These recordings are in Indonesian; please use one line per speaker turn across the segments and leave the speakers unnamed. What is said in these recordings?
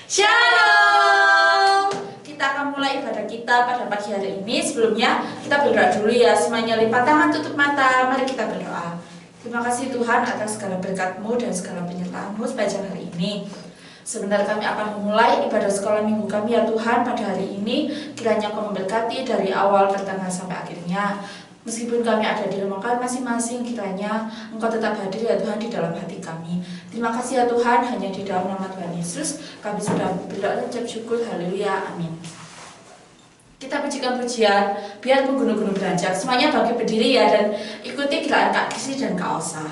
Shalom. Kita akan mulai ibadah kita pada pagi hari ini. Sebelumnya kita berdoa dulu ya. Semuanya lipat tangan, tutup mata. Mari kita berdoa. Terima kasih Tuhan atas segala berkat-Mu dan segala penyertaan-Mu sepanjang hari ini. Sebentar kami akan memulai ibadah sekolah minggu kami ya Tuhan pada hari ini. Kiranya Kau memberkati dari awal pertengahan sampai akhirnya. Meskipun kami ada di rumah kami masing-masing, kiranya Engkau tetap hadir ya Tuhan di dalam hati kami. Terima kasih ya Tuhan, hanya di dalam nama Tuhan Yesus kami sudah berdoa dan ucap syukur. Haleluya, amin. Kita pujikan pujian biar gunung-gunung beranjak. Semuanya bangkit berdiri ya dan ikuti kiraan Kak Kisi dan Kak Osa.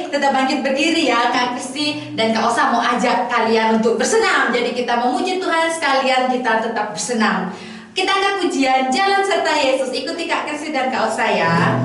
Tetap bangkit berdiri ya. Kak Kristi dan Kak Osa mau ajak kalian untuk bersenam. Jadi kita memuji Tuhan sekalian, kita tetap bersenam. Kita angkat pujian Jalan Serta Yesus. Ikuti Kak Kristi dan Kak Osa ya.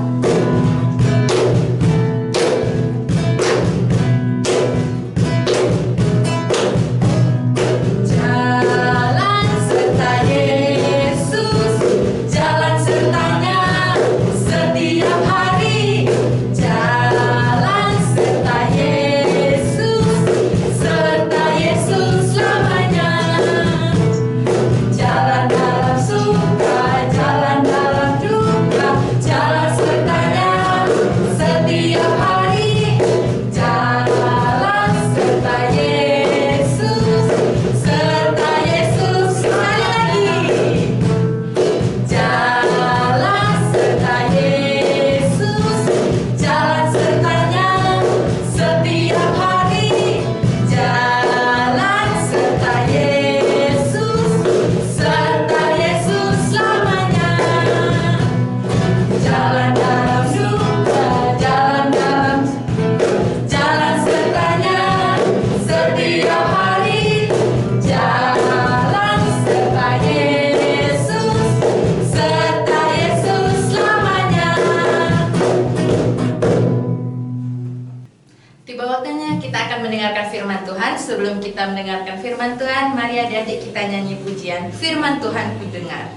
Sebelum kita mendengarkan firman Tuhan, mari adik-adik kita nyanyi pujian Firman Tuhan ku dengar.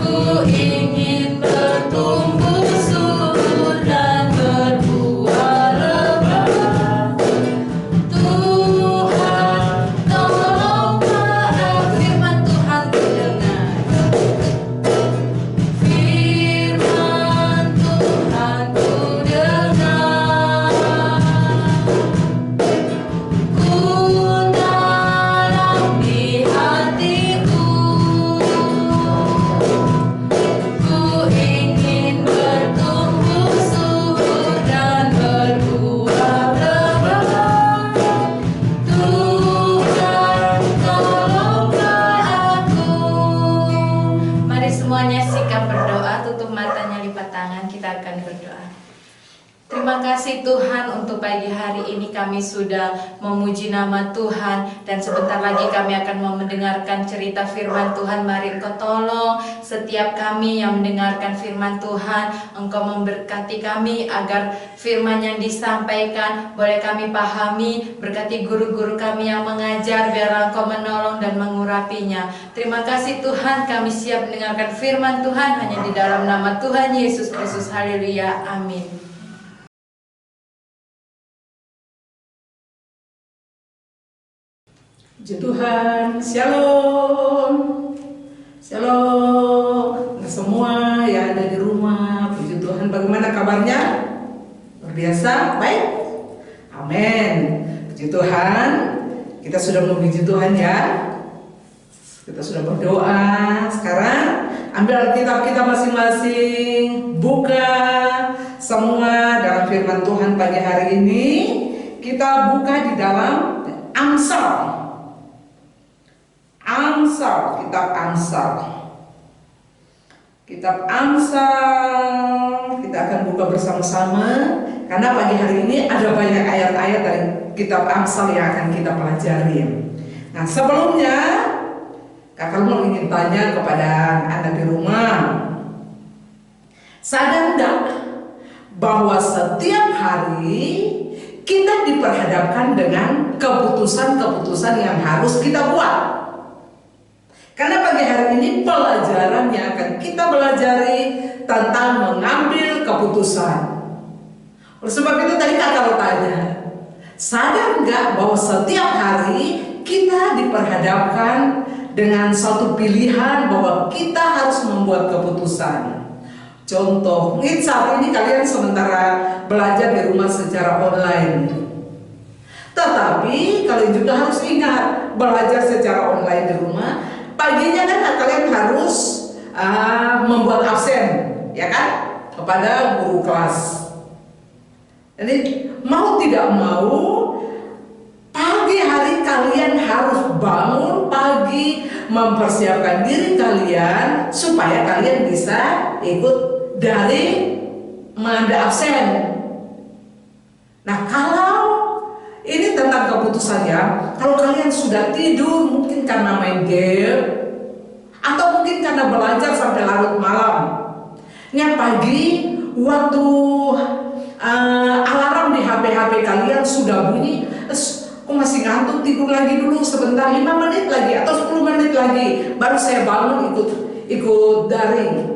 Ku
pagi hari ini kami sudah memuji nama Tuhan, dan sebentar lagi kami akan mau mendengarkan cerita firman Tuhan. Mari Engkau tolong setiap kami yang mendengarkan firman Tuhan, Engkau memberkati kami agar firman yang disampaikan boleh kami pahami. Berkati guru-guru kami yang mengajar, biar Engkau menolong dan mengurapinya. Terima kasih Tuhan, kami siap mendengarkan firman Tuhan hanya di dalam nama Tuhan Yesus Kristus. Haleluya, amin.
Puji Tuhan, Shalom, Shalom. Nah, semua yang ada di rumah, puji Tuhan, bagaimana kabarnya? Luar biasa, baik? Amin. Puji Tuhan, kita sudah memuji Tuhan ya. Kita sudah berdoa. Sekarang ambil Alkitab kita masing-masing, buka semua dalam firman Tuhan pagi hari ini. Kita buka di dalam Amsal. Kitab Amsal, kita akan buka bersama-sama karena pagi hari ini ada banyak ayat-ayat dari kitab Amsal yang akan kita pelajari. Nah, sebelumnya kakak mau ingin tanya kepada anak di rumah, sadar enggak bahwa setiap hari kita diperhadapkan dengan keputusan-keputusan yang harus kita buat? Karena pagi hari ini pelajaran yang akan kita pelajari tentang mengambil keputusan. Oleh sebab itu tadi kakak tanya, sadar nggak bahwa setiap hari kita diperhadapkan dengan satu pilihan bahwa kita harus membuat keputusan. Contoh, mungkin saat ini kalian sementara belajar di rumah secara online. Tetapi kalian juga harus ingat, belajar secara online di rumah, paginya kan kalian harus membuat absen, ya kan, kepada guru kelas. Jadi mau tidak mau, pagi hari kalian harus bangun pagi, mempersiapkan diri kalian supaya kalian bisa ikut dari mengambil absen. Nah, kalau ini tentang keputusan ya, kalau kalian sudah tidur mungkin karena main game atau mungkin karena belajar sampai larut malam. Yang pagi waktu alarm di HP kalian sudah bunyi, aku masih ngantuk, tidur lagi dulu sebentar, 5 menit lagi atau 10 menit lagi baru saya bangun ikut daring.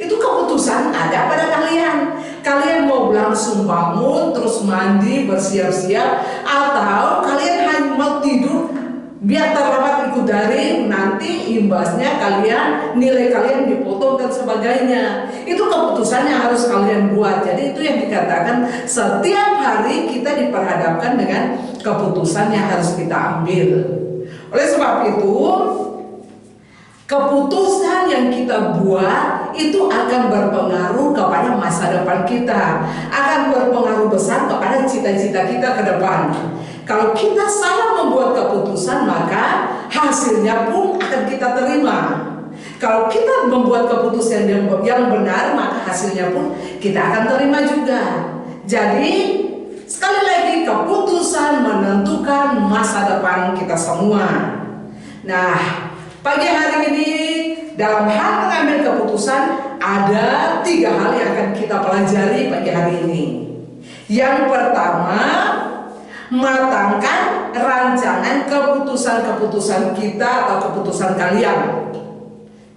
Itu keputusan ada pada kalian. Kalian mau langsung bangun, terus mandi, bersiap-siap, atau kalian hanya mau tidur biar terlambat ikut daring, nanti imbasnya nilai kalian dipotong dan sebagainya. Itu keputusan yang harus kalian buat. Jadi itu yang dikatakan setiap hari kita diperhadapkan dengan keputusan yang harus kita ambil. Oleh sebab itu, keputusan yang kita buat itu akan berpengaruh kepada masa depan kita, akan berpengaruh besar kepada cita-cita kita ke depan. Kalau kita salah membuat keputusan, maka hasilnya pun akan kita terima. Kalau kita membuat keputusan yang benar, maka hasilnya pun kita akan terima juga. Jadi sekali lagi, keputusan menentukan masa depan kita semua. Nah, pagi hari ini dalam hal mengambil keputusan ada 3 hal yang akan kita pelajari pagi hari ini. Yang pertama, matangkan rancangan keputusan-keputusan kita atau keputusan kalian.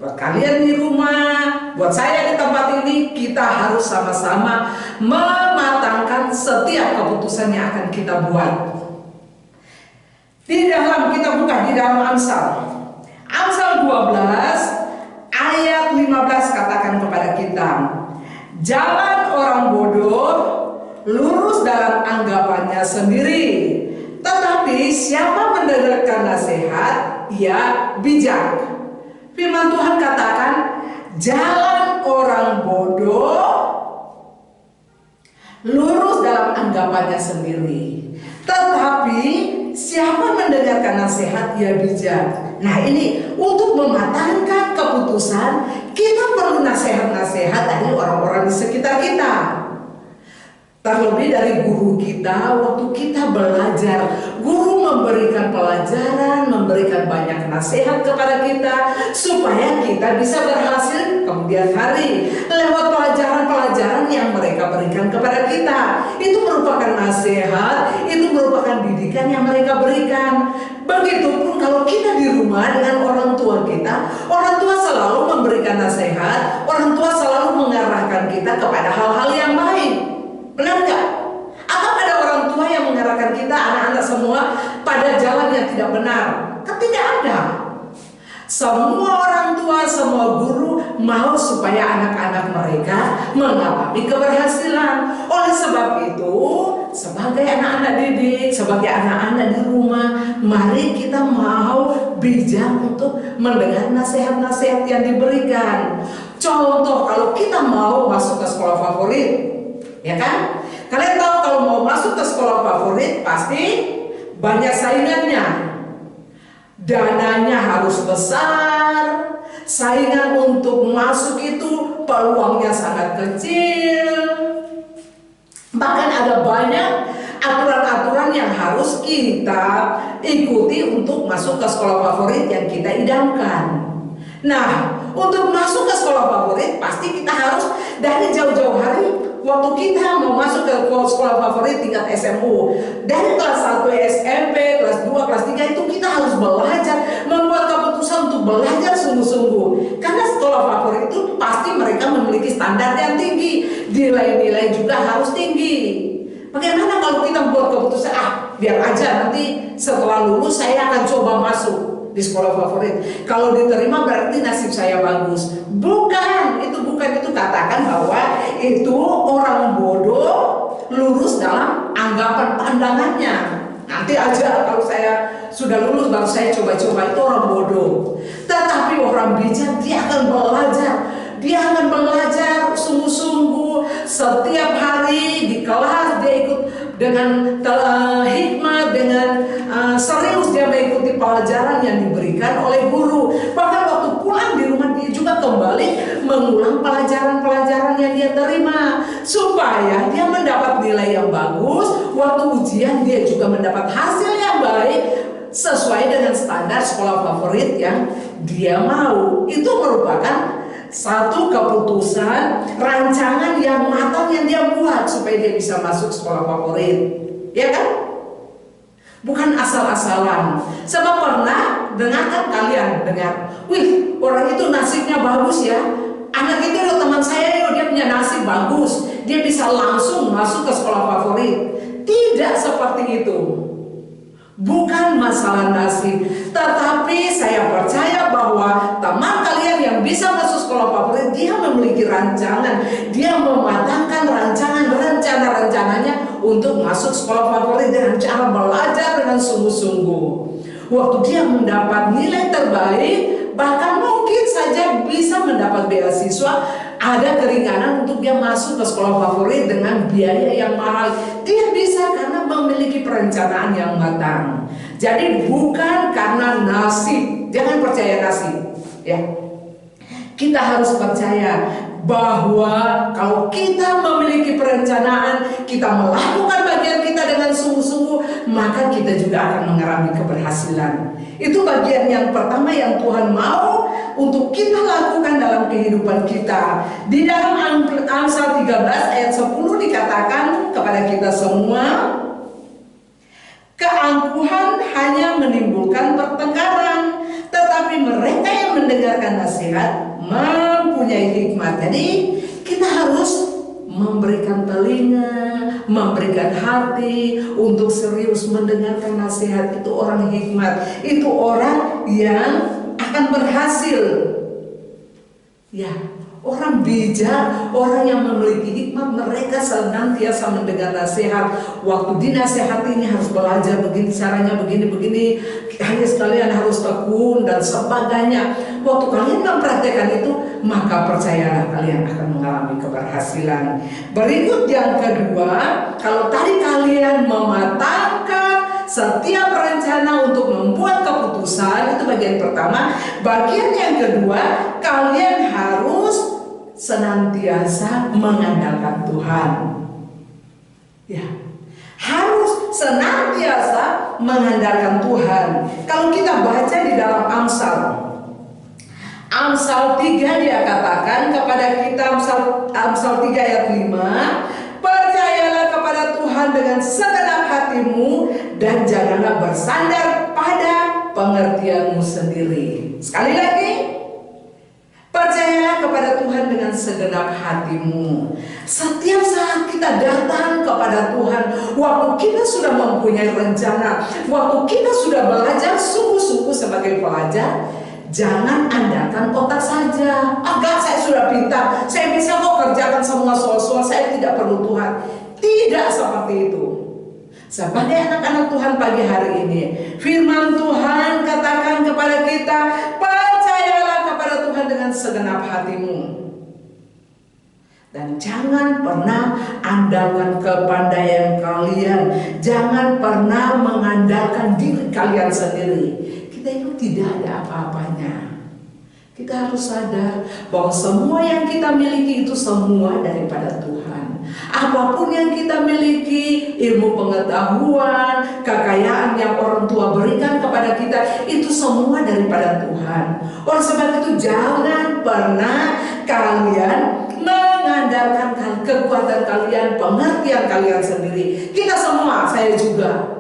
Buat kalian di rumah, buat saya di tempat ini, kita harus sama-sama mematangkan setiap keputusan yang akan kita buat. Kita buka di dalam Amsal 12 ayat 15 katakan kepada kita, jalan orang bodoh lurus dalam anggapannya sendiri, tetapi siapa mendengarkan nasihat, ia bijak. Firman Tuhan katakan, jalan orang bodoh lurus dalam anggapannya sendiri, tetapi siapa mendengarkan nasihat, ia bijak. Nah, ini untuk mematangkan keputusan, kita perlu nasihat-nasihat dari orang-orang di sekitar kita. Terlebih dari guru kita, waktu kita belajar, guru memberikan pelajaran, memberikan banyak nasihat kepada kita supaya kita bisa berhasil kemudian hari lewat pelajaran-pelajaran yang mereka berikan kepada kita. Itu merupakan nasihat, itu merupakan didikan yang mereka berikan. Begitupun kalau kita di rumah dengan orang tua kita, orang tua selalu memberikan nasihat, orang tua selalu mengarahkan kita kepada hal-hal yang baik. Benar nggak? Atau ada orang tua yang mengarahkan kita, anak-anak semua, pada jalan yang tidak benar? Kan tidak ada. Semua orang tua, semua guru mau supaya anak-anak mereka mengalami keberhasilan. Oleh sebab itu, sebagai anak-anak didik, sebagai anak-anak di rumah, mari kita mau bijak untuk mendengar nasihat-nasihat yang diberikan. Contoh, kalau kita mau masuk ke sekolah favorit, ya kan? Kalian tahu kalau mau masuk ke sekolah favorit pasti banyak saingannya. Dananya harus besar, saingan untuk masuk itu peluangnya sangat kecil. Bahkan ada banyak aturan-aturan yang harus kita ikuti untuk masuk ke sekolah favorit yang kita idamkan. Nah, untuk masuk ke sekolah favorit pasti kita harus dari jauh-jauh hari. Waktu kita mau masuk ke sekolah favorit tingkat SMU, dari kelas 1 SMP, kelas 2, kelas 3 itu kita harus belajar, membuat keputusan untuk belajar sungguh-sungguh. Karena sekolah favorit itu pasti mereka memiliki standar yang tinggi, nilai-nilai juga harus tinggi. Bagaimana kalau kita membuat keputusan, biar aja nanti setelah lulus saya akan coba masuk di sekolah favorit. Kalau diterima berarti nasib saya bagus. Bukan, itu katakan bahwa itu orang bodoh lurus dalam anggapan pandangannya. Nanti aja kalau saya sudah lulus baru saya coba-coba, itu orang bodoh. Tetapi orang bijak dia akan belajar sungguh-sungguh setiap hari di kelas. Dia ikut dengan hikmat, dengan serius dia mengikuti pelajaran yang diberikan oleh guru. Bahkan waktu pulang di rumah dia juga kembali mengulang pelajaran-pelajaran yang dia terima supaya dia mendapat nilai yang bagus. Waktu ujian dia juga mendapat hasil yang baik sesuai dengan standar sekolah favorit yang dia mau. Itu merupakan satu keputusan, rancangan yang matang yang dia buat supaya dia bisa masuk sekolah favorit, ya kan? Bukan asal-asalan. Sebab pernah kalian dengar, wih orang itu nasibnya bagus ya, anak itu loh teman saya, dia punya nasib bagus, dia bisa langsung masuk ke sekolah favorit. Tidak seperti itu. Bukan masalah nasib, tetapi saya percaya bahwa teman kalian yang bisa masuk sekolah favorit, dia memiliki rancangan, dia mematangkan rencana-rencananya untuk masuk sekolah favorit dengan cara belajar dengan sungguh-sungguh. Waktu dia mendapat nilai terbaik, bahkan mungkin saja bisa mendapat beasiswa, ada keringanan untuk dia masuk ke sekolah favorit dengan biaya yang mahal. Dia bisa karena memiliki perencanaan yang matang. Jadi bukan karena nasib. Jangan percaya nasib, ya. Kita harus percaya bahwa kalau kita memiliki perencanaan, kita melakukan bagian kita dengan sungguh-sungguh, maka kita juga akan mengalami keberhasilan. Itu bagian yang pertama yang Tuhan mau untuk kita lakukan dalam kehidupan kita. Di dalam Amsal 13 ayat 10 dikatakan kepada kita semua, keangkuhan hanya menimbulkan pertengkaran, tetapi mereka yang mendengarkan nasihat mempunyai hikmat. Jadi kita harus memberikan telinga, memberikan hati untuk serius mendengarkan nasihat. Itu orang hikmat, itu orang yang akan berhasil. Ya, orang bijak, orang yang memiliki hikmat, mereka senantiasa mendengar nasihat. Waktu dinasihatinya harus belajar begini caranya, begini, hanya sekalian harus tekun dan sebagainya. Waktu kalian mempraktekkan itu, maka percayalah kalian akan mengalami keberhasilan. Berikut yang kedua, kalau tadi kalian mematangkan setiap rencana untuk membuat keputusan, itu bagian pertama. Bagian yang kedua, kalian harus senantiasa mengandalkan Tuhan. Ya, harus senantiasa mengandalkan Tuhan. Kalau kita baca di dalam Amsal 3 dia katakan kepada kita, Amsal 3 ayat 5, percayalah kepada Tuhan dengan segenap hatimu dan janganlah bersandar pada pengertianmu sendiri. Sekali lagi, percayalah kepada Tuhan dengan segenap hatimu. Setiap saat kita datang kepada Tuhan, waktu kita sudah mempunyai rencana, waktu kita sudah belajar sungguh-sungguh sebagai pelajar, jangan andalkan otak saja. Agak saya sudah pintar, saya bisa kok kerjakan semua soal-soal, saya tidak perlu Tuhan. Tidak seperti itu. Sebagai anak-anak Tuhan pagi hari ini, firman Tuhan katakan kepada kita, percayalah kepada Tuhan dengan segenap hatimu. Dan jangan pernah andalkan kepandaian kalian. Jangan pernah mengandalkan diri kalian sendiri. Kita itu tidak ada apa-apanya. Kita harus sadar bahwa semua yang kita miliki itu semua daripada Tuhan. Apapun yang kita miliki, ilmu pengetahuan, kekayaan yang orang tua berikan kepada kita, itu semua daripada Tuhan. Oleh sebab itu jangan pernah kalian mengandalkan kekuatan kalian, pengertian kalian sendiri. Kita semua, saya juga.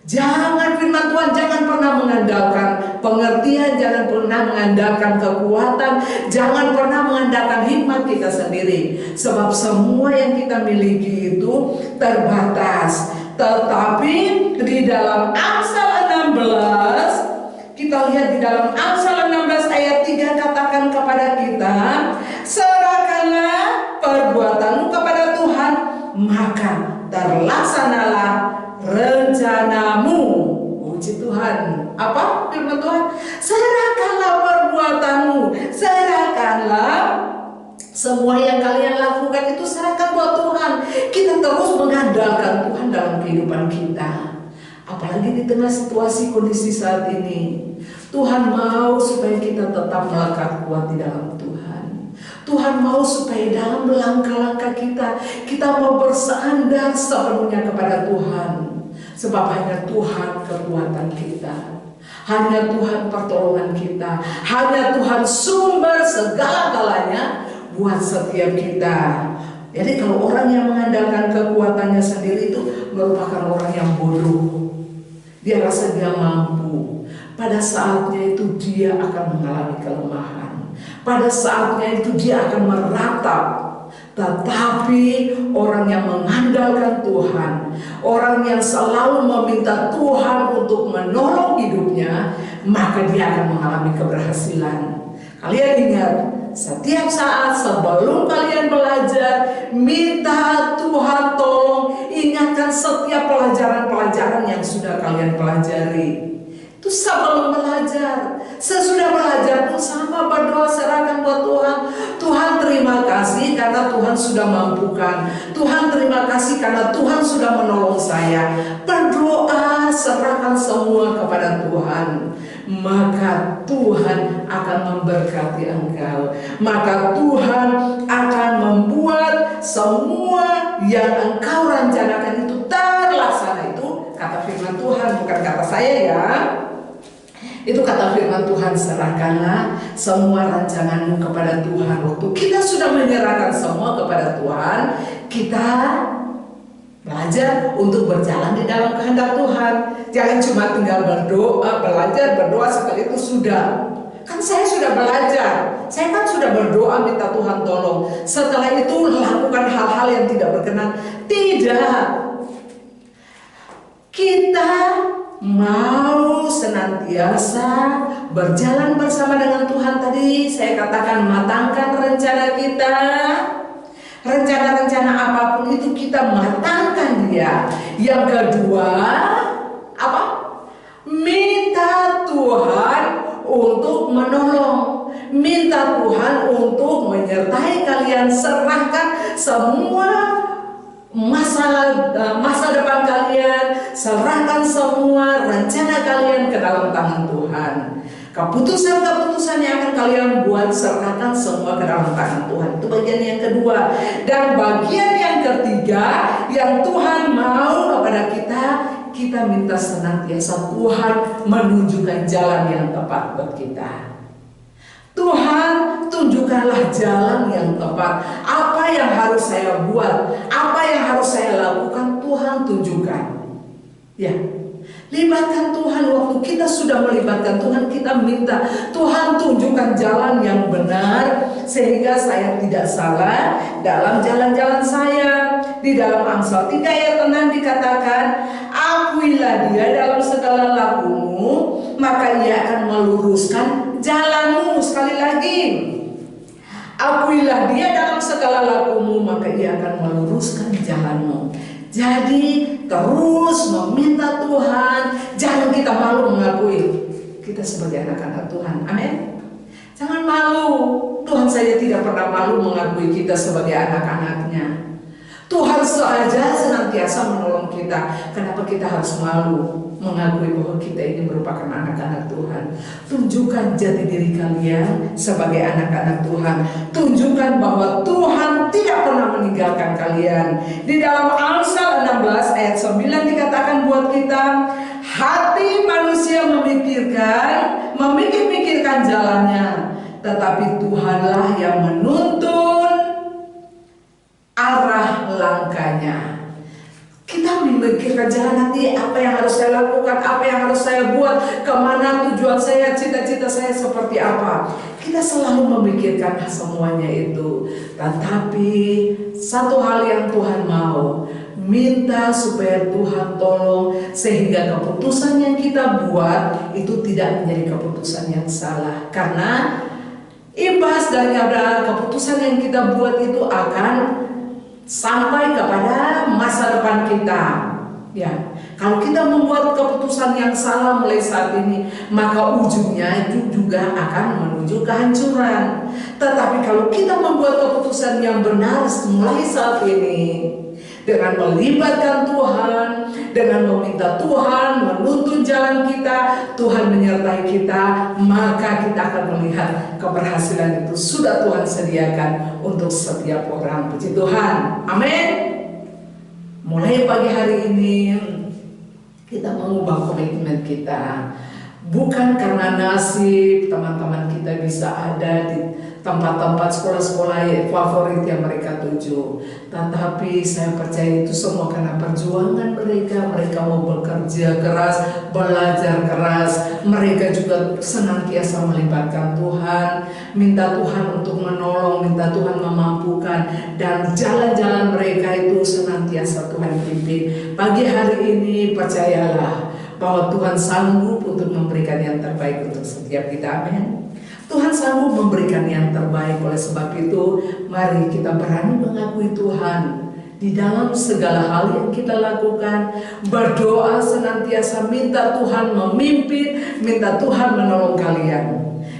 Jangan, firman Tuhan, jangan pernah mengandalkan pengertian, jangan pernah mengandalkan kekuatan, jangan pernah mengandalkan hikmat kita sendiri. Sebab semua yang kita miliki itu terbatas. Tetapi di dalam Amsal 16, kita lihat di dalam Amsal 16 ayat 3 katakan kepada kita, serahkanlah perbuatanmu kepada Tuhan, maka terlaksanalah rencanamu. Puji Tuhan. Apa firman Tuhan? Serahkanlah perbuatanmu, serahkanlah semua yang kalian lakukan itu, serahkan buat Tuhan. Kita terus mengandalkan Tuhan dalam kehidupan kita. Apalagi di tengah situasi kondisi saat ini, Tuhan mau supaya kita tetap melekat kuat di dalam Tuhan. Tuhan mau supaya dalam langkah-langkah kita mau bersandar sepenuhnya kepada Tuhan. Sebab hanya Tuhan kekuatan kita, hanya Tuhan pertolongan kita, hanya Tuhan sumber segala-galanya buat setiap kita. Jadi kalau orang yang mengandalkan kekuatannya sendiri itu merupakan orang yang bodoh. Dia rasa dia mampu. Pada saatnya itu dia akan mengalami kelemahan. Pada saatnya itu dia akan meratap. Tetapi orang yang mengandalkan Tuhan, orang yang selalu meminta Tuhan untuk menolong hidupnya, maka dia akan mengalami keberhasilan. Kalian ingat, setiap saat sebelum kalian belajar, minta Tuhan tolong, ingatkan setiap pelajaran-pelajaran yang sudah kalian pelajari. Itu sebelum belajar. Sesudah belajar pun sama, berdoa, serahkan buat Tuhan. Tuhan terima kasih karena Tuhan sudah mampukan. Tuhan terima kasih karena Tuhan sudah menolong saya. Berdoa, serahkan semua kepada Tuhan. Maka Tuhan akan memberkati engkau. Maka Tuhan akan membuat semua yang engkau rencanakan itu terlaksana. Itu kata firman Tuhan, bukan kata saya ya. Itu kata firman Tuhan, serahkanlah semua rancanganmu kepada Tuhan. Waktu kita sudah menyerahkan semua kepada Tuhan, kita belajar untuk berjalan di dalam kehendak Tuhan. Jangan cuma tinggal berdoa, belajar, berdoa sekali itu sudah. Kan saya sudah belajar, saya kan sudah berdoa minta Tuhan tolong. Setelah itu lakukan hal-hal yang tidak berkenan. Tidak. Kita mau senantiasa berjalan bersama dengan Tuhan. Tadi saya katakan matangkan rencana kita. Rencana-rencana apapun itu kita matangkan dia. Yang kedua, apa? Minta Tuhan untuk menolong. Minta Tuhan untuk menyertai kalian. Serahkan semua masa depan kalian, serahkan semua rencana kalian ke dalam tangan Tuhan. Keputusan-keputusan yang akan kalian buat, serahkan semua ke dalam tangan Tuhan. Itu bagian yang kedua. Dan bagian yang ketiga yang Tuhan mau kepada kita, kita minta senantiasa Tuhan menunjukkan jalan yang tepat buat kita. Tuhan, tunjukkanlah jalan yang tepat. Apa yang harus saya buat, apa yang harus saya lakukan, Tuhan tunjukkan. Ya, libatkan Tuhan. Waktu kita sudah melibatkan Tuhan, kita minta Tuhan tunjukkan jalan yang benar, sehingga saya tidak salah dalam jalan-jalan saya. Di dalam Amsal 3 ayat 6 dikatakan, akuilah dia dalam segala lakumu, maka ia akan meluruskan jalanmu. Sekali lagi, akuilah dia dalam segala lakumu, maka ia akan meluruskan jalanmu. Jadi terus meminta Tuhan. Jangan kita malu mengakui kita sebagai anak-anak Tuhan. Amin. Jangan malu. Tuhan saja tidak pernah malu mengakui kita sebagai anak-anaknya. Tuhan saja senantiasa menolong kita. Kenapa kita harus malu mengakui bahwa kita ini merupakan anak-anak Tuhan? Tunjukkan jati diri kalian sebagai anak-anak Tuhan. Tunjukkan bahwa Tuhan tidak pernah meninggalkan kalian. Di dalam Amsal 16 ayat 9 dikatakan buat kita, hati manusia memikirkan jalannya, tetapi Tuhanlah yang menuntun arah langkahnya. Kita memikirkan jalan nanti, apa yang harus saya lakukan, apa yang harus saya buat, kemana tujuan saya, cita-cita saya seperti apa. Kita selalu memikirkan semuanya itu. Tetapi satu hal yang Tuhan mau, minta supaya Tuhan tolong sehingga keputusan yang kita buat itu tidak menjadi keputusan yang salah. Karena imbas dari keputusan yang kita buat itu akan sampai kepada masa depan kita. Ya, kalau kita membuat keputusan yang salah mulai saat ini, maka ujungnya itu juga akan menuju kehancuran. Tetapi kalau kita membuat keputusan yang benar mulai saat ini, dengan melibatkan Tuhan, dengan meminta Tuhan menuntun jalan kita, Tuhan menyertai kita, maka kita akan melihat keberhasilan itu sudah Tuhan sediakan untuk setiap orang. Puji Tuhan, amin. Mulai pagi hari ini kita mengubah komitmen kita. Bukan karena nasib teman-teman kita bisa ada di tempat-tempat sekolah-sekolah favorit yang mereka tuju, tetapi saya percaya itu semua karena perjuangan mereka. Mereka mau bekerja keras, belajar keras. Mereka juga senantiasa melibatkan Tuhan, minta Tuhan untuk menolong, minta Tuhan memampukan, dan jalan-jalan mereka itu senantiasa Tuhan pimpin. Pagi hari ini percayalah bahwa Tuhan sanggup untuk memberikan yang terbaik untuk setiap kita. Amin. Tuhan sanggup memberikan yang terbaik. Oleh sebab itu, mari kita berani mengakui Tuhan di dalam segala hal yang kita lakukan. Berdoa senantiasa, minta Tuhan memimpin, minta Tuhan menolong kalian,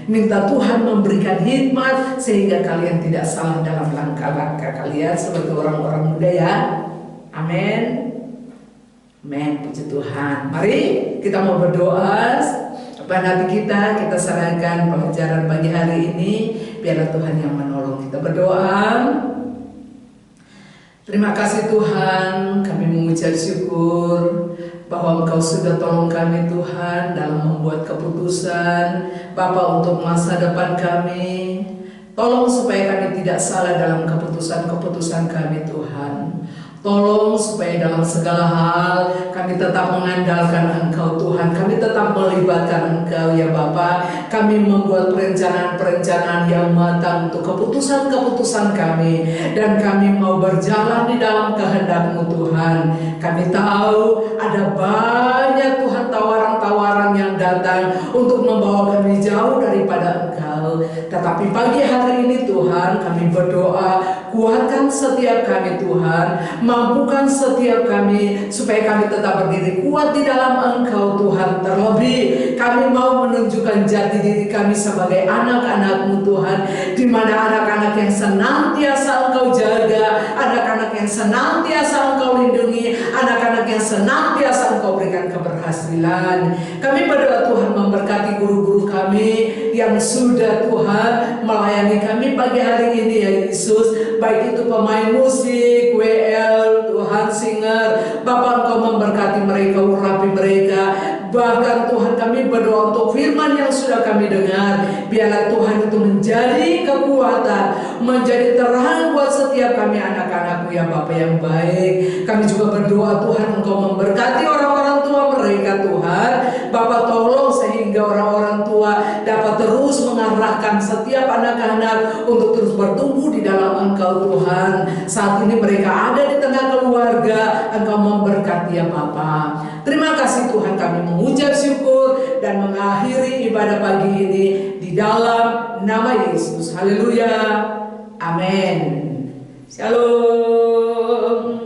minta Tuhan memberikan hikmat sehingga kalian tidak salah dalam langkah-langkah kalian sebagai orang-orang muda, ya. Amin. Amin, puji Tuhan. Mari kita mau berdoa. Pada hati kita serahkan pengajaran pagi hari ini. Biarlah Tuhan yang menolong. Kita berdoa. Terima kasih Tuhan, kami mengucap syukur bahwa Engkau sudah tolong kami Tuhan dalam membuat keputusan Bapa untuk masa depan kami. Tolong supaya kami tidak salah dalam keputusan-keputusan kami Tuhan. Tolong supaya dalam segala hal kami tetap mengandalkan Engkau Tuhan. Kami tetap melibatkan Engkau ya Bapa. Kami membuat perencanaan-perencanaan yang matang untuk keputusan-keputusan kami. Dan kami mau berjalan di dalam kehendak-Mu Tuhan. Kami tahu ada banyak Tuhan tawaran-tawaran yang datang untuk membawa kami jauh daripada Engkau. Tetapi pagi hari ini Tuhan kami berdoa, kuatkan setiap kami Tuhan, mampukan setiap kami supaya kami tetap berdiri kuat di dalam Engkau Tuhan. Terlebih kami mau menunjukkan jati diri kami sebagai anak-anak-Mu Tuhan, di mana anak-anak yang senantiasa Engkau jaga, anak-anak yang senantiasa Engkau lindungi, anak-anak yang senantiasa Engkau berikan keberhasilan. Kami berdoa Tuhan memberkati guru-guru kami yang sudah Tuhan melayani kami pagi hari ini ya Yesus, baik itu pemain musik, WL, Tuhan singer, Bapak Engkau memberkati mereka, urapi mereka. Bahkan Tuhan kami berdoa untuk firman yang sudah kami dengar, biarlah Tuhan itu menjadi kekuatan, menjadi terang buat setiap kami anak-anak-Mu ya Bapa yang baik. Kami juga berdoa Tuhan Engkau memberkati orang-orang tua mereka Tuhan. Bapak tolong sehingga orang-orang tua dapat terus mengarahkan setiap anak-anak untuk terus bertumbuh di dalam Engkau Tuhan. Saat ini mereka ada di tengah keluarga, Engkau memberkati ya Bapa. Terima kasih Tuhan, kami mengucap syukur dan mengakhiri ibadah pagi ini di dalam nama Yesus. Haleluya. Amin. Shalom.